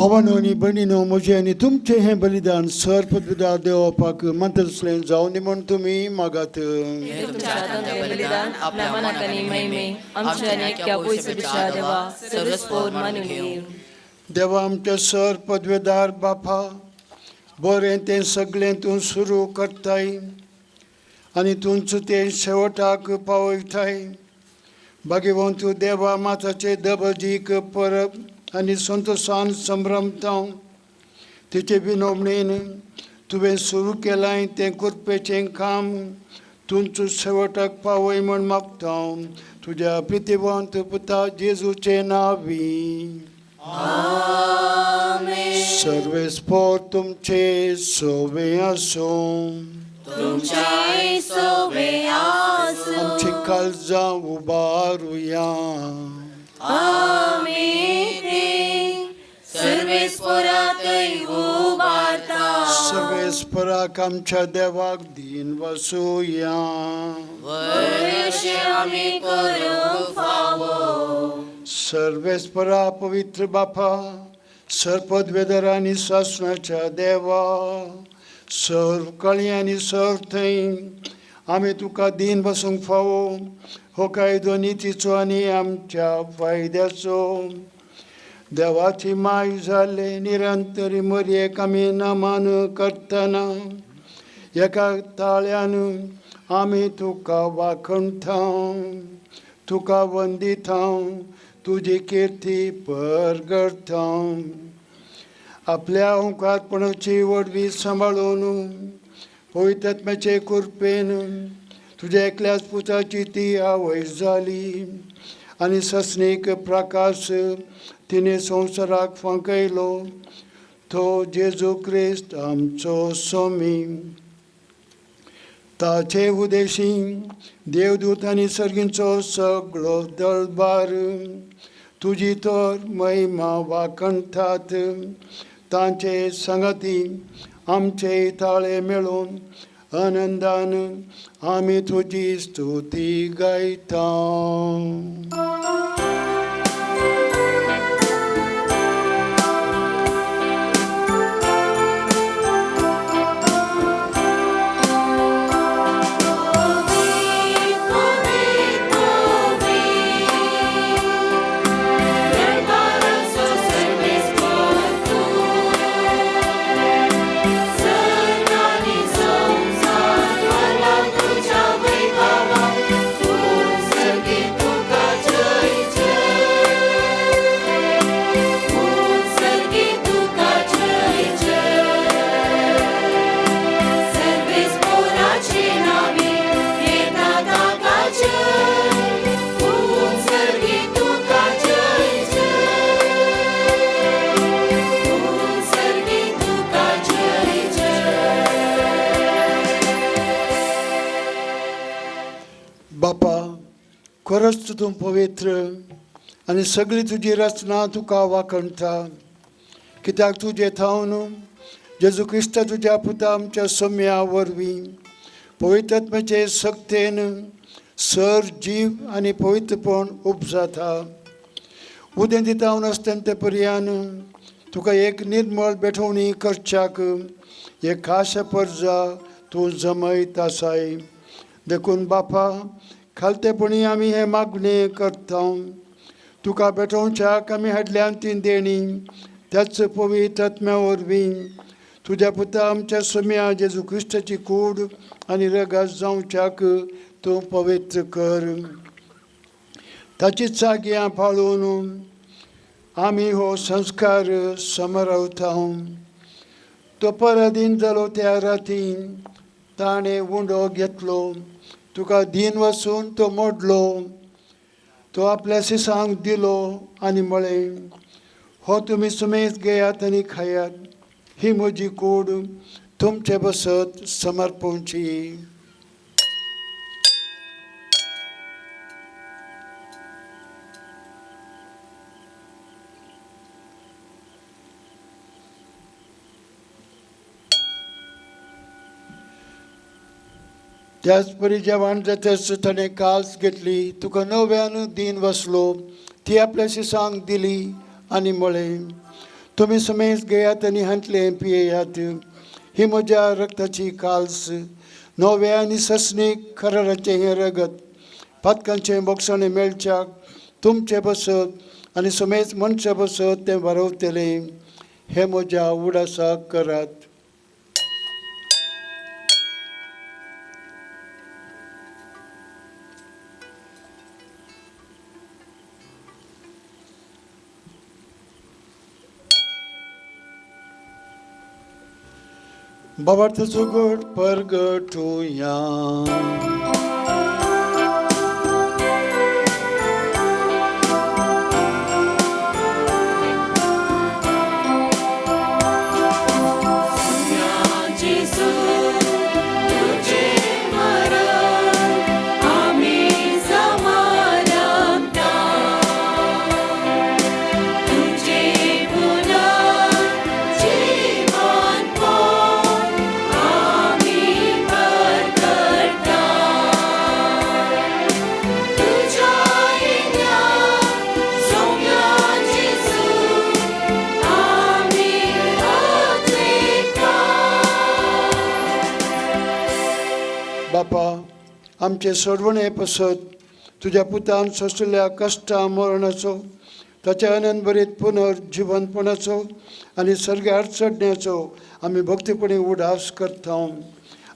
भावानो आणि बहिणीनो, म्हजे आणि तुमचे हे बलिदान सर पदवीदार देवापाक मंत्रसलें जावन दी म्हण तुमी मागात. हे तुमच्या हातांतले बलिदान आपल्या मनाकानी महिमे आमच्या आणि एक्या पयसुच्या देवा सर्वस्पोर मानून घेऊ. देवा आमच्या सर पदवेदार बापा, बरें तें सगळें तूं सुरू करताय आनी तुमचो तें शेवटाक पावयताय. भाग्यवंत देवा माताचे दबजीक परब आनी संतोशान संभ्रमतां तिचे विनोमणेन तुवें सुरू केलां तें कृपेचें काम तुमचो शेवटाक पावय म्हण मागतां तुज्या प्रितीवंत पुता जेजूचे नांवी. सर्वेस्पोर तुमचे सोवे आसूं. आमची काळजां उबारुया. सर्वेस्पराक आमच्या देवाक दिन वसूया. सर्वेस्परा पवित्र बापा, सरपदवेदर आनी शासनाच्या देवा, सर्व कळी आनी सर्व थंय आमी तुका दिन बसूंक फावो. हो कायदो नितीचो आनी आमच्या फायद्याचो. देवाची माय जाले निरंतरी मरयेक आमी नमन करतना एका ताळ्यान आमी तुका वाखणता, तुका वंदिता, तुजी किर्ती परगडता. आपल्या ओंकारपणाची वडवी सांबाळून पवित्रात्म्याचे कृपेन तुझ्या एकल्याच पुताची ती आवय जाली आनी सस्नीक प्रकाश तिने संवसाराक फंकयलो. तो जेजू क्रिस्त आमचो स्वामी. ताचे उदेशी देवदूत आनी सर्गींचो सगळो दळबार तुजी तर महिमा वाखणटात. तांचे संगती आमचे ताळे मेळून आनंदान आमी तुजी स्तुती गायता. बापा, खरोच तूं पवित्र आनी सगळी तुजी रचना तुका वाखणटा. कित्याक तुजे थावन जेजू क्रिस्त तुज्या पुता आमच्या सोम्या वरवीं पवित्रात्म्याचे सक्तेन सर जीव आनी पवित्रपण उपजाता. उदें दिता आसतना ते पर्यान तुका एक निर्मळ बेठवणी करच्याक एक खाशा पर्जा तूं जमयत आसाय. देखून बापा, खालतेपणी आमी हे मागणे करता. तुका बेठोवच्याक आमी हाडल्यान ती देणी त्याच पवित्र आत्म्या वरवीं तुज्या पुता आमच्या सोम्या जेजू क्रिस्ताची कूड आनी रगत जावच्याक तूं पवित्र कर. ताचीच आज्ञा पाळून आमी हो संस्कार समरवता. तो परदीन जालो त्या राती ताणें उंडो घेतलो. तुका दिन वचून तो मोडलो. तो आपल्या शिसांक दिलो आनी म्हळें, हो तुमी सुमेत घेयात आनी खायात. ही म्हजी कूड तुमचे बसत समर्पणची. त्याच परी जेवण जाताच ताणें कास घेतली. तुका नव्यान दिन वसलो. ती आपल्या शिसांक दिली आनी म्हळें, तुम्ही समेस घेयात आणि हांतले पियेयात. ही म्हज्या रक्ताची काल्स, नवे आनी ससणीक खराराचें हें रगत, पातकांचें बोगसणें मेळच्याक तुमचे बसत आनी समेज मनशे बसत तें वारवतलें. हे म्हज्या उडासाक करात. बाबार्थाचो गोड परगटुया. बापा, आमचे सोडवणे पसत तुझ्या पुतान सोसल्या कश्टां मरणाचो, ताच्या आनंदभरीत पुनर्जिवनपणाचो आनी सर्ग्यार चडण्याचो आमी भक्तीपणी उडास करता.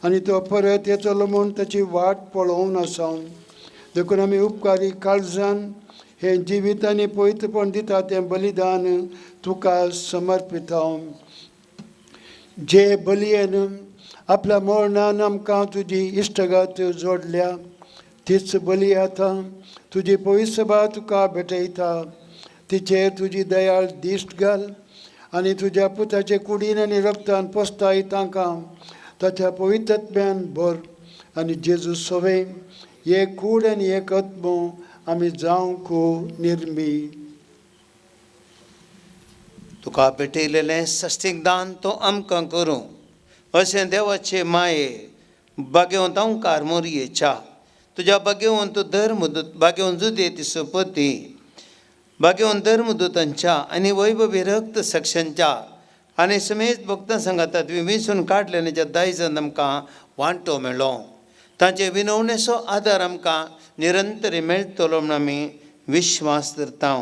आनी तो परत येतलो म्हूण ताची वाट पळोवन आसा. देखून आमी उपकारी काळजान हे जिवीत आनी पवित्रपण दिता तें बलिदान तुका समर्पिता. जे बलयेन आपल्या मरणान आमकां तुजी इश्टगत जोडल्या, तीच बली आतां तुजी पवित्र सभा तुका भेटयता. तिचेर तुजी दयाळ दिश्ट घाल आनी तुज्या पुताचे कुडीन आनी रक्तान पोसताय तांकां ताच्या पवित्रत्म्यान भर. आनी जेजू सवे एक कूड आनी एक आत्मो आमी जावंक निर्मी. तुका भेटयलेलें सस्तीक दान तो आमकां करूं, अशें देवाचे माये बागेवंत अवकार मोरयेच्या. तुज्या बागेवंत धर्मदूत बागेवंत जुदे तिसपती बागेवंत धर्मदूतांच्या आनी वैभवी रक्त साक्षांच्या आनी समेत भक्तां सांगातात विमीसून काडलेल्या दायजान आमकां वांटो मेळ्ळो. तांचे विनवणेचो आदार आमकां निरंतरी मेळटलो म्हूण आमी विश्वास करता.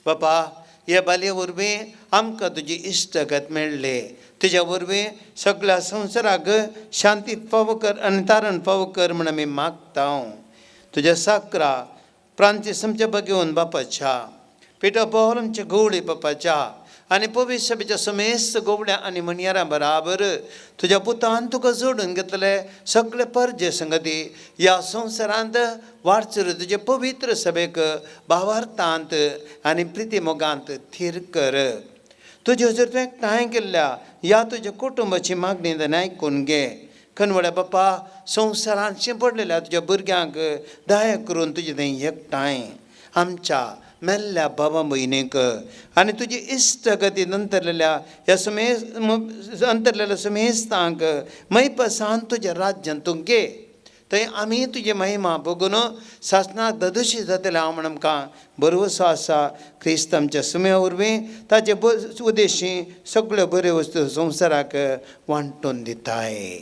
बापा, ह्या बालये वरवीं आमकां तुजी इश्टगत मेळ्ळे. तुज्या वरवीं सगळ्या संवसाराक शांती फावो कर आनी तारण फावो कर म्हूण आमी मागता. तुज्या साकरा फ्रांसीस आमच्या बागेवन बापाच्या, पिटर पॉल आमच्या गवळी बापाच्या आनी पवित्र सभेच्या समेस्त गोवड्या आनी मणयारां बराबर तुज्या पुतान तुका जोडून घेतले सगळे परजे संगती ह्या संवसारांत वाडचूर तुजे पवित्र सभेक भावार्थांत आनी प्रिती मोगांत थीर कर. तुजे जर तुवें एकठांय केल्ल्या ह्या तुज्या कुटुंबाची मागणी जाणें आयकून घे. कनवड्या बापा, संवसारांत शिंपडलेल्या तुज्या भुरग्यांक दया करून तुजें थंय एकठांय आमच्या मेल्ल्या भावा भयणीक आनी तुजी इश्टगतीन अंतरलेल्या ह्या अंतरलेल्या समेस्तांक मैपसान तुज्या राज्यान तूं घे. थंय आमी तुजी महिमा बघून सासणाक ददुशी जातले हांव म्हण आमकां भरवोसो आसा. क्रिस्त आमच्या सुम्या वरवीं ताचे उद्देशी सगळ्यो बऱ्यो वस्तू संवसाराक वांटून दिताय.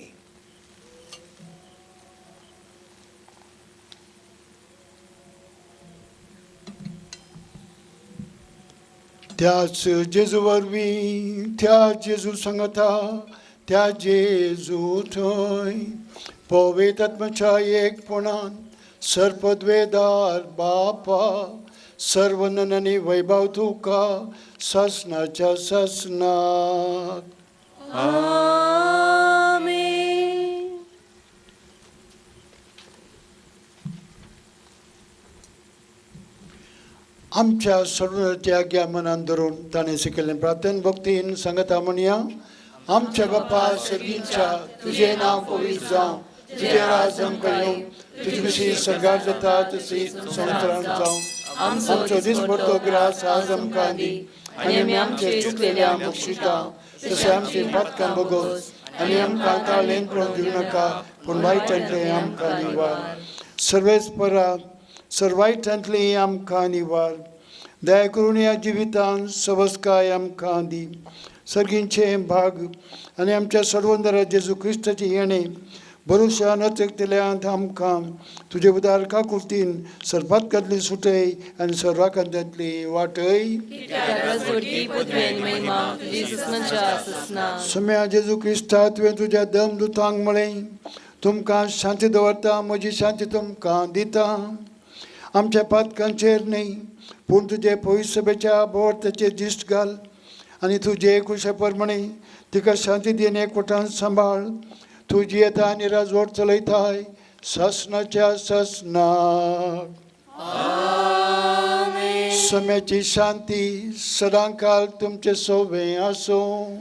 त्याच जेजू वरवीं त्या जेजू सांगता त्या जेजू थंय पवित्र आत्म्याच्या एकपणान सर्पद्वेदार बापा सर्व ननांनी वैभव तुका ससनाच्या ससनाक. आमच्या सोडवण्याची आज्ञा मनान धरून ताणें शिकयल्लें प्रार्थन भक्तीन सांगता म्हणया. आमच्या बापा सर्गीच्या तुजें नांव पवित्र जावं, तुजें राज आमकां येवं, तुजे कशी सरकार जाता तशी संवसारांत जावं. आमचो दिसभर ग्रास आज आमकां दी आनी आमी आमचे चुकलेल्या बक्षिता तशें आमची पातकां भोगोस आनी आमकां ताळेन पळोवन दिवं नाका पूण वायटांतलें आमकां निवार. सर्वेस्परा सर्वायटांतली आमकां निवार. दया करून ह्या जिवितान सवस्काय आमकां दी. सर्गींचे भाग आनी आमच्या सर्वंदरा जेजू क्रिस्ताची येणे भरोशा नचकतल्यांत आमकां तुजे उदार काकुर्तीन सर्पातकांतली सुटय आनी सर्वांकांतली वाटय. सम्या जेजू क्रिस्ता तुवें तुज्या दमदुतांक म्हळें, तुमकां शांती दवरता, म्हजी शांती तुमकां दिता. आमच्या पातकांचेर न्हय पूण तुजे पवित्र सभेच्या बोवार्थाचेर दिश्ट घाल आनी तुजे खुशे प्रमाणे तिका शांती दिवन एकवटान सांबाळ. तूं जियेता आनी राजवट चलयताय ससनाच्या ससनाक. सम्याची शांती सदांकाल तुमचे सोबे आसूं.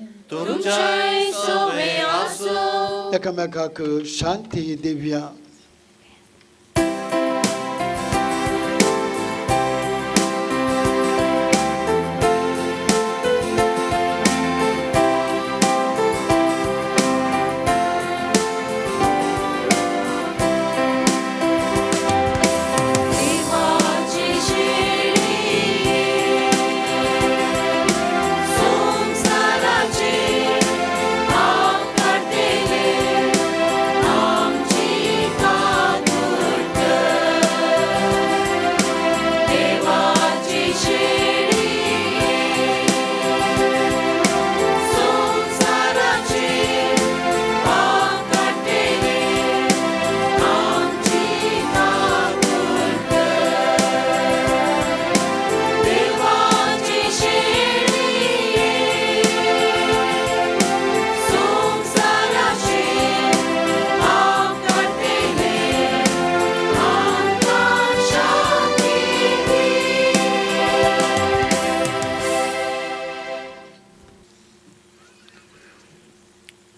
एकामेकाक शांती दिवया.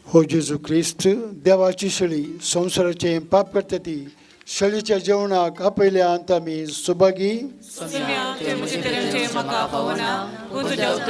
हो जेजू क्रिस्त, देवाची शळी संवसाराचे पाप करता ती शळीच्या जेवणाक आपयल्यांत आमी सुभागी. Jesus,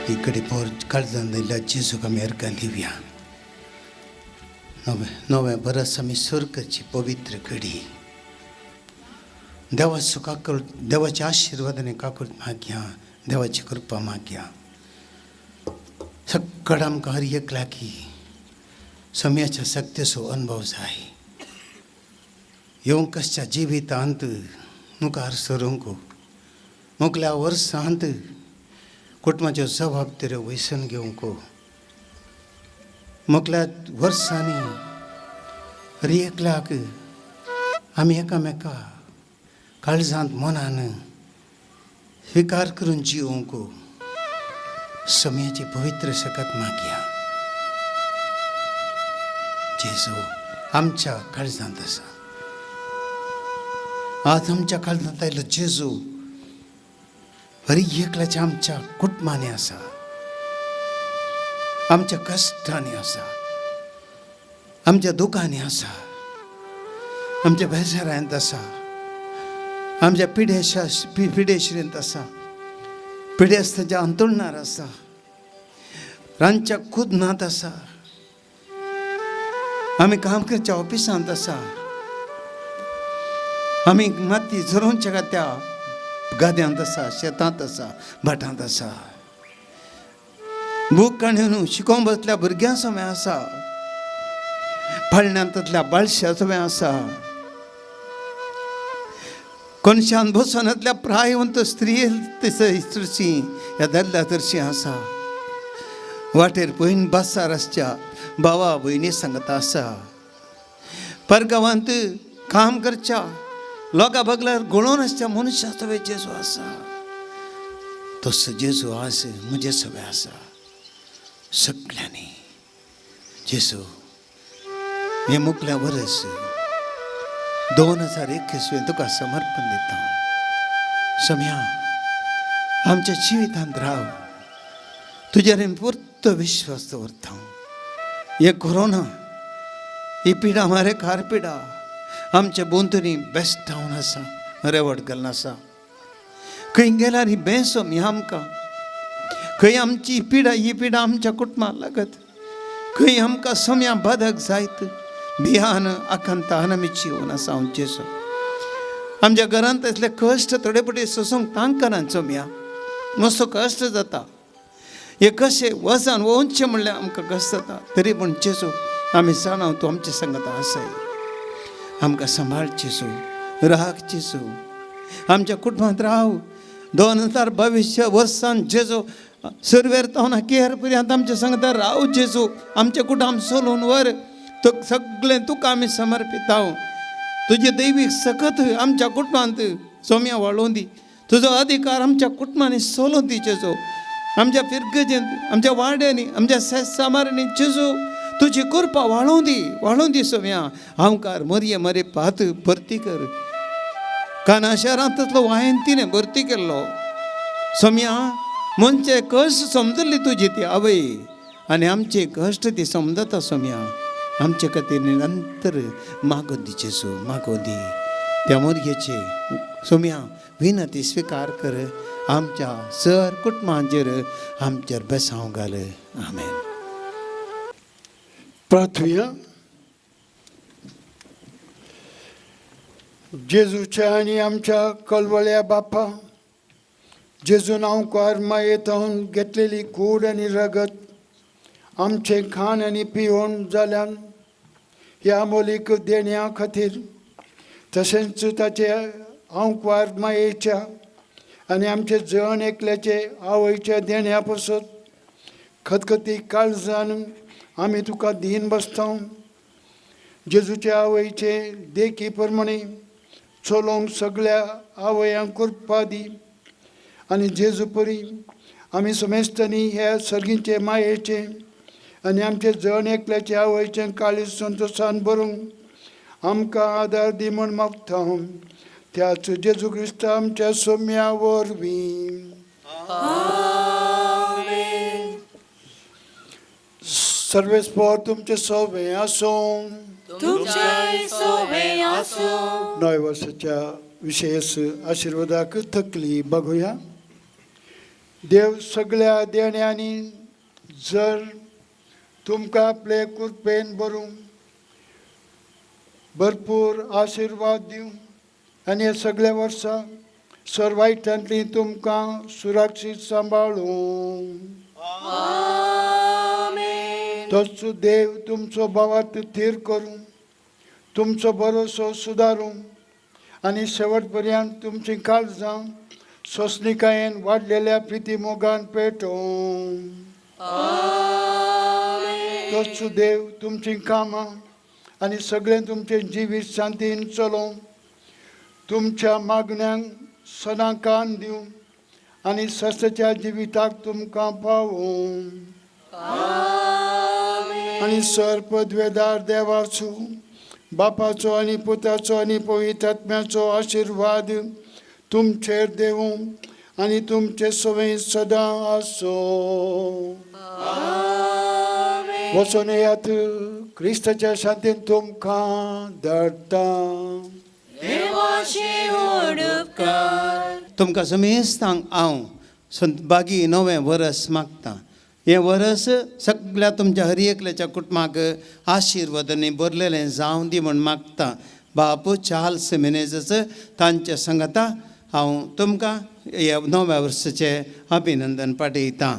इकडे पोर काळजांना जेजू का मेरका लिव्या नवे बरस आम्ही स्वर्गाची पवित्र घडी देवाचं काकूळ देवाच्या आशीर्वादाने काकूळ माग्या देवाची कृपा माग्या सगळं आमकां हर एकला की समयाच्या सक्तेसो अनुभव जाय येवंक कसच्या जिवितांत मुखार सरूंक मुखल्या वर्सांत कुटुंबाच्यो जबाबदाऱ्यो वयसून घेवंक मुखल्या वर्सांनी हर एकल्याक आमी एकामेका काळजांत मनान स्विकार करून जिवंक समयाची पवित्र सकत मागया जेजू आमच्या काळजांत आसा आज आमच्या काळजांत आयलो जेजू हर एकल्याच्या आमच्या कुटुंबांनी आसा आमच्या कश्टांनी आसा आमच्या दुखांनी आसा आमच्या बेजारांत आसा आमच्या पिडेश्रींत आसा पिडेस्ताच्या अंतुळणार आसा रांदच्या कुदनांत आसा आमी काम करच्या ऑफिसांत आसा आमी माती झरोवच्या त्या गाद्यांत आसा शेतांत आसा भाटांत आसा बूक काणयो शिकोवंक बसल्या भुरग्यां समय आसा फाळण्यांतल्या बाळश्या समय आसा कोनशान बसोनांतल्या प्रायवंत स्त्री तशी ह्या दादल्या तर्शी आसा वाटेर पयन बासार आसच्या भावा भयणी सांगता आसा परगांवांत काम करच्या लोकां बगल्यार घोळोवन आसच्या मनशां सगळे जेजू आसा तसो जेजू आज म्हजे सगळे आसा सगळ्यांनी जेजू हे मुखल्या वर्स 2021 तुका समर्पण दिता सम्या आमच्या जिवितांत राव तुजेर पुर्त विश्वास दवरता हे कोरोना ही पिडा मारे कार पिडा आमच्या बोंतनी बेस्ट टावन आसा रेवट घालून आसा खंय गेल्यार ही बेसोम ह्या आमकां खंय आमची ही पिडा आमच्या कुटुंबाक लागत खंय आमकां सोम्या बाधक जायत भियान आकांतान आमी जिवन आसा हांव जेजू आमच्या घरांत असले कश्ट थोडे पटी सोसूंक तांकां ना सोम्या मस्तो कश्ट जाता हे कशें वचन वोवचें म्हणल्यार आमकां कश्ट जाता तरी पूण जेजू आमी जाणाव तूं आमचे सांगता आसाय आमकां सांबाळ जेजू राख जेजू आमच्या कुटुंबांत राव 2022 वर्सान जेजू सर्वेर तावना केर पर्यंत आमच्या सांगता राव जेजू आमचे कुटुंब सोलून वर तो सगळें तुका आमी समर्पित हांव तुजे दैवीक सकत आमच्या कुटुंबांत सोम्या वाळोवन दी तुजो अधिकार आमच्या कुटुंबांनी सोलून दी जेजू आमच्या फिरगजेंत आमच्या वाड्यांनी आमच्या सामारांनी जेजू तुजी कृपा वाळोवन दी सोम्या हांवकार मरये मरे पात भरती कर काना शारांतलो वायन तिणें भरती केल्लो सोम्या मनचे कश्ट समजली तुजी ती आवय आनी आमचे कश्ट ती समजता सोम्या आमचे खातीर निरंतर मागो दी जेजू मागो दी त्या मोरयेचे सोम्या विनंती स्वीकार कर आमच्या सर कुटुंबांचेर आमचेर बेसांव घाल आमेन. प्रार्थूया. जेजूच्या आणि आमच्या कळवळ्या बापा, जेजू नांवकार मायेतून घेतलेली कूड आणि रगत आमचे खाण आणि पिवण जाल्यान ह्या मोलीक देण्या खातीर, तशेंच ताचे आंकवार मायेच्या आनी आमचे जण एकल्याचे आवयच्या देण्या पासत खतखती काळजान आमी तुका दीन बसता. जेजूच्या आवयचे देखी प्रमाणे चलोंक सगळ्या आवयांक कृपा दी आनी जेजू परी आमी समेस्तांनी ह्या सर्गीचे मायेचे आनी आमचे जण एकल्याचे आवयचे काळीज संतोशान भरूंक आमकां आदार दी म्हूण मागता. त्याच जेजू क्रिस्त आमच्या सोम्या वरवीं. सर्वेस्पर तुमचे सोबे आसूं. नव्या वर्षाच्या विशेष आशिर्वादाक तकली बघूया. देव सगळ्या देण्यांनी जर तुमकां आपले कृपेन भरूंक भरपूर आशिर्वाद दिवं आनी हे सगळ्या वर्सां सर्वायतांतली तुमकां सुरक्षीत सांबाळूं. तोच देव तुमचो भावार्थ थीर करूं, तुमचो भरोसो सुदारूं आनी शेवट पर्यंत तुमची काळजां सोंसणिकायेन वाडलेल्या प्रिती मोगान पेटोवं. तोच देव तुमची कामां आनी सगळें तुमचें जिवीत शांतीन चलोवं, तुमच्या मागण्यांक सदां कान दिवं आनी सस्याच्या जिविताक तुमकां पावोवं. आनी सर पदवेदार देवाचो, बापाचो आनी पुताचो आनी पवित्र आत्म्याचो आशिर्वाद तुमचेर देवूं आनी तुमचे सवय सदां आसो. वचून येयात, क्रिस्ताच्या शांतीन तुमकां धाडटा. तुमकां समेस्तांक हांव बागी नवें वरस मागतां. हें वरस सगळ्या तुमच्या हर एकल्याच्या कुटुंबाक आशिर्वादांनी भरलेलें जावं दी म्हूण मागतां. बाप चार्ल्स मेनेझस तांच्या संगता हांव तुमकां ह्या नव्या वर्साचें अभिनंदन पाठयतां.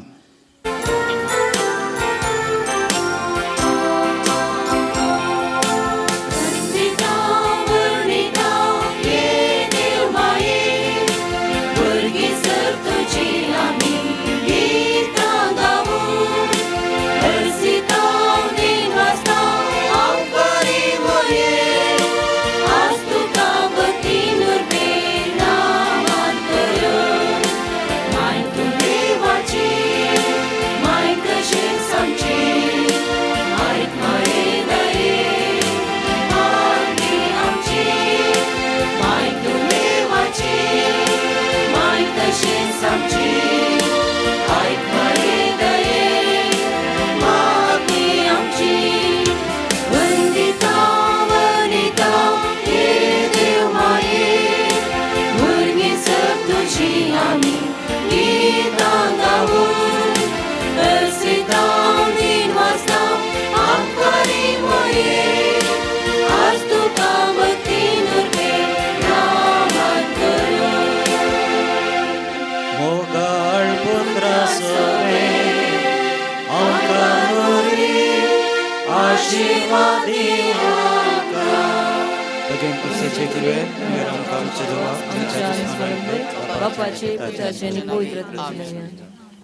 बापाचे पुत्राचे आणि पवित्र आत्म्याचे नाव.